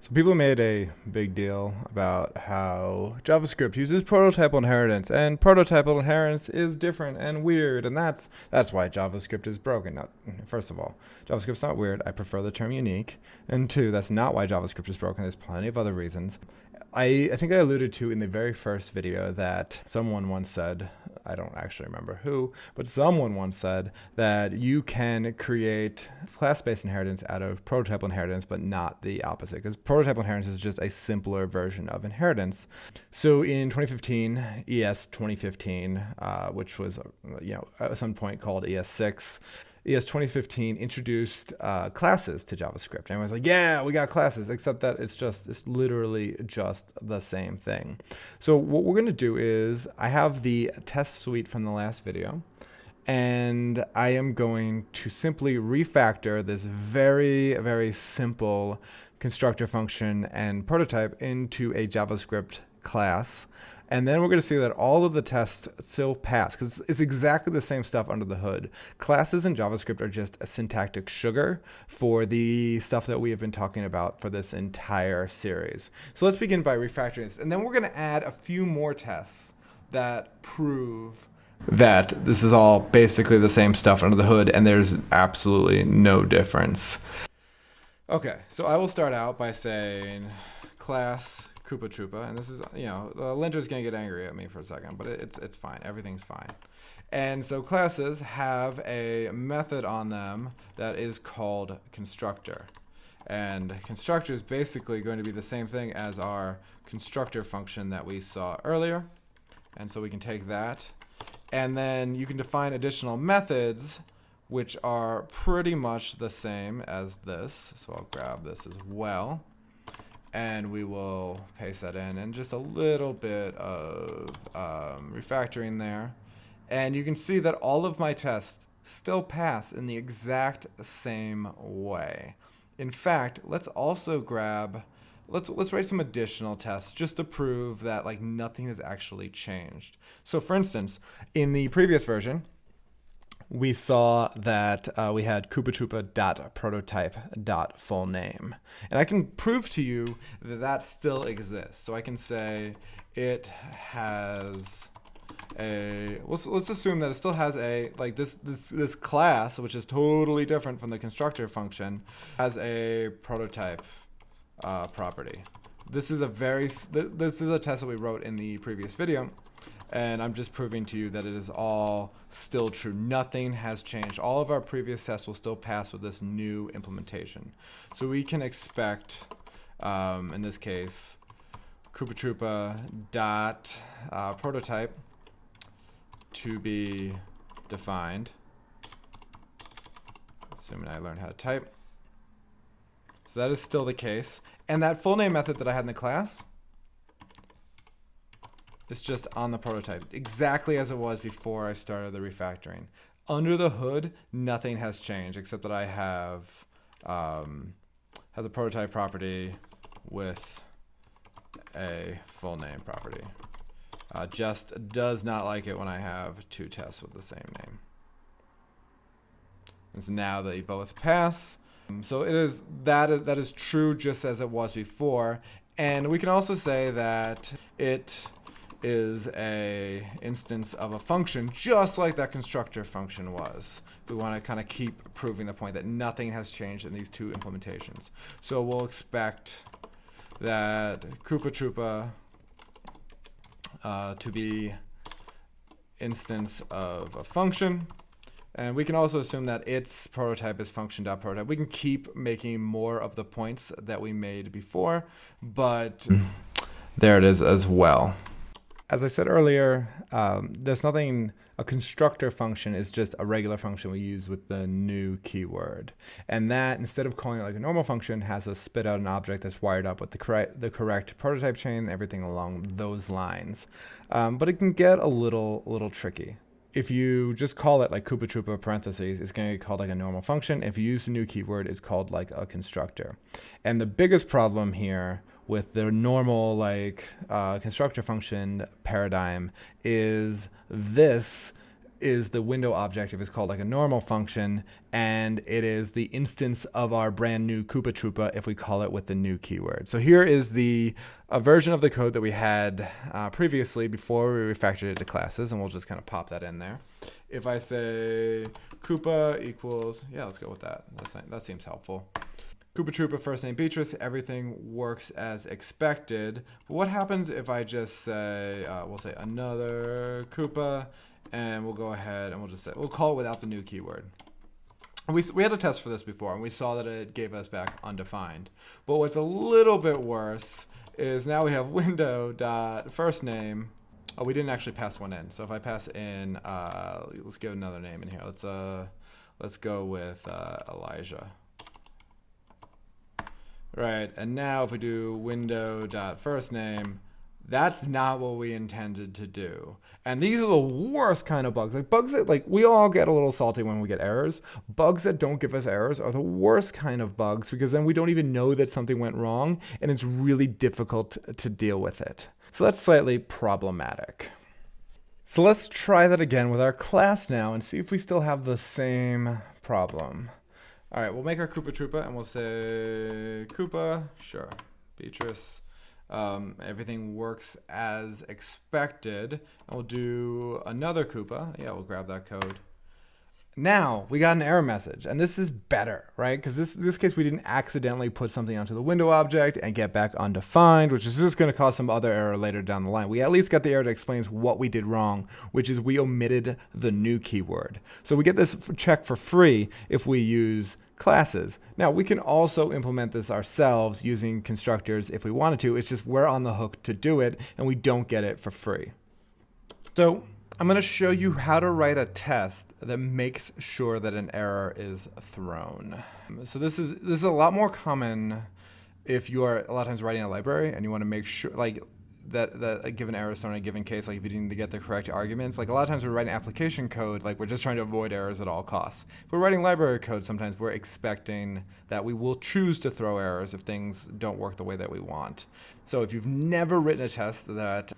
So people made a big deal about how JavaScript uses prototypal inheritance, and prototypal inheritance is different and weird, and that's why JavaScript is broken. Now, first of all, JavaScript's not weird. I prefer the term unique. And two, that's not why JavaScript is broken. There's plenty of other reasons. I think I alluded to in the very first video that someone once said, I don't actually remember who, but someone once said that you can create class-based inheritance out of prototypal inheritance, but not the opposite, because prototypal inheritance is just a simpler version of inheritance. So in 2015, ES 2015, which was at some point called ES6, ES 2015 introduced classes to JavaScript. And everyone's like, yeah, we got classes, except that it's literally just the same thing. So what we're going to do is I have the test suite from the last video, and I am going to simply refactor this very, very simple constructor function and prototype into a JavaScript class. And then we're going to see that all of the tests still pass because it's exactly the same stuff under the hood. Classes in JavaScript are just a syntactic sugar for the stuff that we have been talking about for this entire series. So let's begin by refactoring this. And then we're going to add a few more tests that prove that this is all basically the same stuff under the hood and there's absolutely no difference. Okay, so I will start out by saying class Koopa Troopa, and this is, the linter's gonna get angry at me for a second, but it's fine, everything's fine. And so classes have a method on them that is called constructor. And constructor is basically going to be the same thing as our constructor function that we saw earlier. And so we can take that, and then you can define additional methods which are pretty much the same as this. So I'll grab this as well. And we will paste that in and just a little bit of refactoring there. And you can see that all of my tests still pass in the exact same way. In fact, let's also let's write some additional tests just to prove that like nothing has actually changed. So for instance, in the previous version, we saw that we had koopatroopa.prototype.fullname. And I can prove to you that that still exists. So I can say it has a, let's assume that it still has a, like this class, which is totally different from the constructor function, has a prototype property. This is a test that we wrote in the previous video. And I'm just proving to you that it is all still true. Nothing has changed. All of our previous tests will still pass with this new implementation. So we can expect, in this case, koopatroopa.prototype to be defined, assuming I learned how to type. So that is still the case. And that full name method that I had in the class, it's just on the prototype, exactly as it was before I started the refactoring. Under the hood, nothing has changed except that I have has a prototype property with a full name property. Just does not like it when I have two tests with the same name. And so now they both pass. So that is true just as it was before. And we can also say that it is a instance of a function just like that constructor function was. We want to kind of keep proving the point that nothing has changed in these two implementations. So we'll expect that Koopa Troopa to be instance of a function. And we can also assume that its prototype is function.prototype. We can keep making more of the points that we made before, but there it is as well. As I said earlier, there's nothing, a constructor function is just a regular function we use with the new keyword. And that, instead of calling it like a normal function, has us spit out an object that's wired up with the correct prototype chain and everything along those lines. But it can get a little tricky. If you just call it like Koopa Troopa parentheses, it's going to get called like a normal function. If you use the new keyword, it's called like a constructor. And the biggest problem here with the normal like constructor function paradigm is this is the window object if it's called like a normal function, and it is the instance of our brand new Koopa Troopa if we call it with the new keyword. So here is the version of the code that we had previously before we refactored it to classes, and we'll just kind of pop that in there. If I say Koopa equals, yeah, let's go with that. That seems helpful. Koopa Troopa, first name Beatrice, everything works as expected. But what happens if I just say, we'll say another Koopa, and we'll go ahead and we'll just say, we'll call it without the new keyword. We had a test for this before, and we saw that it gave us back undefined. But what's a little bit worse is now we have window.firstname. Oh, we didn't actually pass one in. So if I pass in, let's give another name in here. Let's go with Elijah. Right, and now if we do window.firstname, that's not what we intended to do. And these are the worst kind of bugs. Like bugs that, like, we all get a little salty when we get errors. Bugs that don't give us errors are the worst kind of bugs, because then we don't even know that something went wrong, and it's really difficult to deal with it. So that's slightly problematic. So let's try that again with our class now and see if we still have the same problem. All right, we'll make our Koopa Troopa, and we'll say Koopa, sure, Beatrice. Everything works as expected. And we'll do another Koopa. Yeah, we'll grab that code. Now we got an error message, and this is better, right? Because this case we didn't accidentally put something onto the window object and get back undefined, which is just going to cause some other error later down the line. We at least got the error that explains what we did wrong, which is we omitted the new keyword. So we get this check for free if we use classes. Now we can also implement this ourselves using constructors if we wanted to. It's just we're on the hook to do it, and we don't get it for free. So I'm going to show you how to write a test that makes sure that an error is thrown. So this is a lot more common if you are a lot of times writing a library and you want to make sure like that a given error is thrown in a given case, like if you need to get the correct arguments. Like a lot of times we're writing application code, like we're just trying to avoid errors at all costs. If we're writing library code, sometimes we're expecting that we will choose to throw errors if things don't work the way that we want. So if you've never written a test that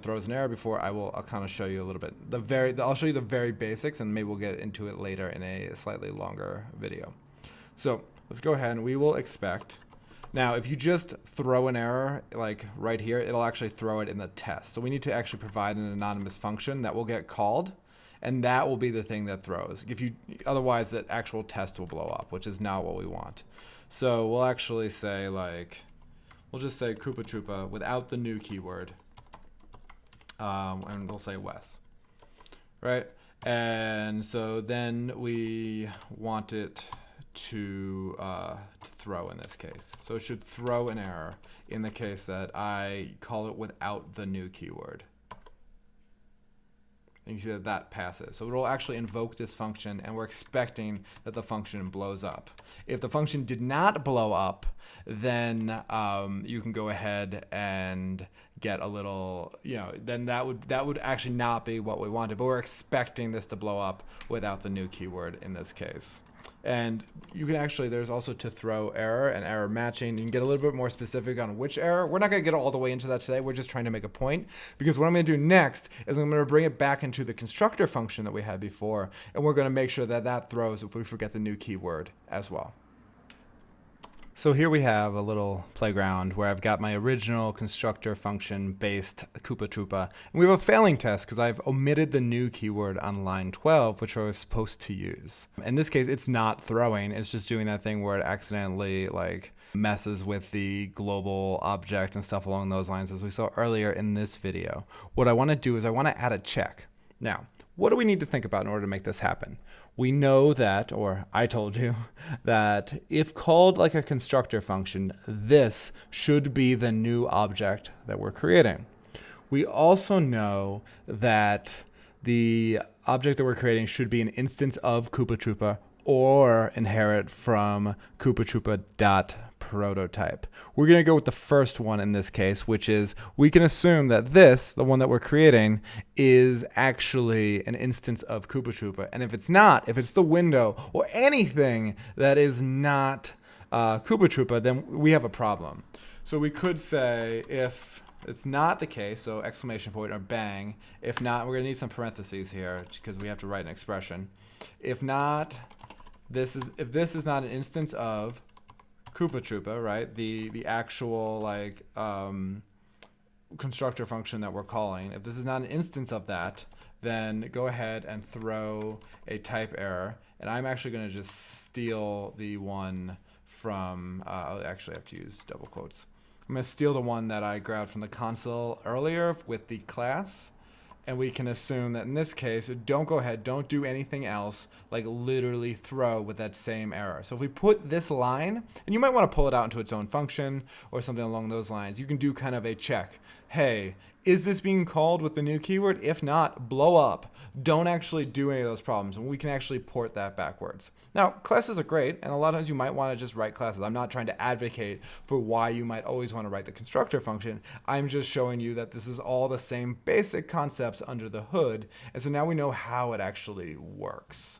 throws an error before, I'll kind of show you a little bit. I'll show you the very basics, and maybe we'll get into it later in a slightly longer video. So let's go ahead and we will expect. Now, if you just throw an error like right here, it'll actually throw it in the test. So we need to actually provide an anonymous function that will get called, and that will be the thing that throws. Otherwise, the actual test will blow up, which is not what we want. So we'll actually say we'll just say Koopa Troopa without the new keyword. And we'll say Wes, right? And so then we want it to throw in this case. So it should throw an error in the case that I call it without the new keyword. And you see that passes. So it'll actually invoke this function, and we're expecting that the function blows up. If the function did not blow up, then you can go ahead and get a little, then that would actually not be what we wanted, but we're expecting this to blow up without the new keyword in this case. And you can actually, there's also to throw error and error matching. You can get a little bit more specific on which error. We're not going to get all the way into that today. We're just trying to make a point, because what I'm going to do next is I'm going to bring it back into the constructor function that we had before, and we're going to make sure that that throws if we forget the new keyword as well. So here we have a little playground where I've got my original constructor function based Koopa Troopa. And we have a failing test because I've omitted the new keyword on line 12, which I was supposed to use. In this case, it's not throwing. It's just doing that thing where it accidentally messes with the global object and stuff along those lines, as we saw earlier in this video. What I want to do is I want to add a check. Now, what do we need to think about in order to make this happen? We know that, or I told you, that if called like a constructor function, this should be the new object that we're creating. We also know that the object that we're creating should be an instance of Koopa Troopa or inherit from Koopa Troopa.prototype. We're going to go with the first one in this case, which is we can assume that this, the one that we're creating, is actually an instance of Koopa Troopa. And if it's not, if it's the window or anything that is not Koopa Troopa, then we have a problem. So we could say if it's not the case, so exclamation point or bang. If not, we're going to need some parentheses here because we have to write an expression. If not, if this is not an instance of Koopa Troopa, right? The actual like constructor function that we're calling. If this is not an instance of that, then go ahead and throw a type error. And I'm actually going to just steal the one from, I'll actually have to use double quotes. I'm going to steal the one that I grabbed from the console earlier with the class. And we can assume that in this case, don't go ahead, don't do anything else, like literally throw with that same error. So if we put this line, and you might want to pull it out into its own function or something along those lines, you can do kind of a check. Hey, is this being called with the new keyword? If not, blow up. Don't actually do any of those problems, and we can actually port that backwards. Now, classes are great, and a lot of times you might want to just write classes. I'm not trying to advocate for why you might always want to write the constructor function. I'm just showing you that this is all the same basic concepts under the hood, and so now we know how it actually works.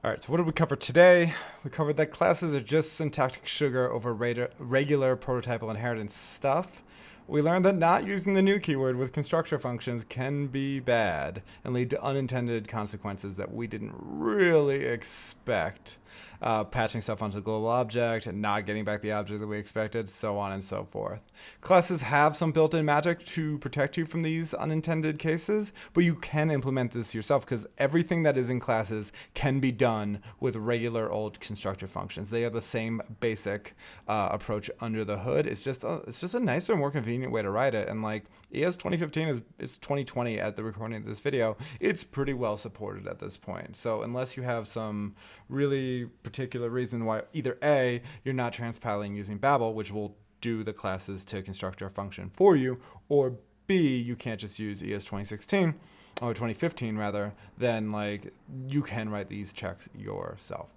All right, so what did we cover today? We covered that classes are just syntactic sugar over regular prototypal inheritance stuff. We learned that not using the new keyword with constructor functions can be bad and lead to unintended consequences that we didn't really expect. Patching stuff onto the global object and not getting back the object that we expected, so on and so forth. Classes have some built-in magic to protect you from these unintended cases, but you can implement this yourself because everything that is in classes can be done with regular old constructor functions. They are the same basic approach under the hood. It's just a nicer, more convenient way to write it. And like ES 2015 is 2020 at the recording of this video. It's pretty well supported at this point. So unless you have some really particular reason why either A, you're not transpiling using Babel, which will do the classes to constructor function for you, or B, you can't just use ES 2016 or 2015 rather, then like you can write these checks yourself.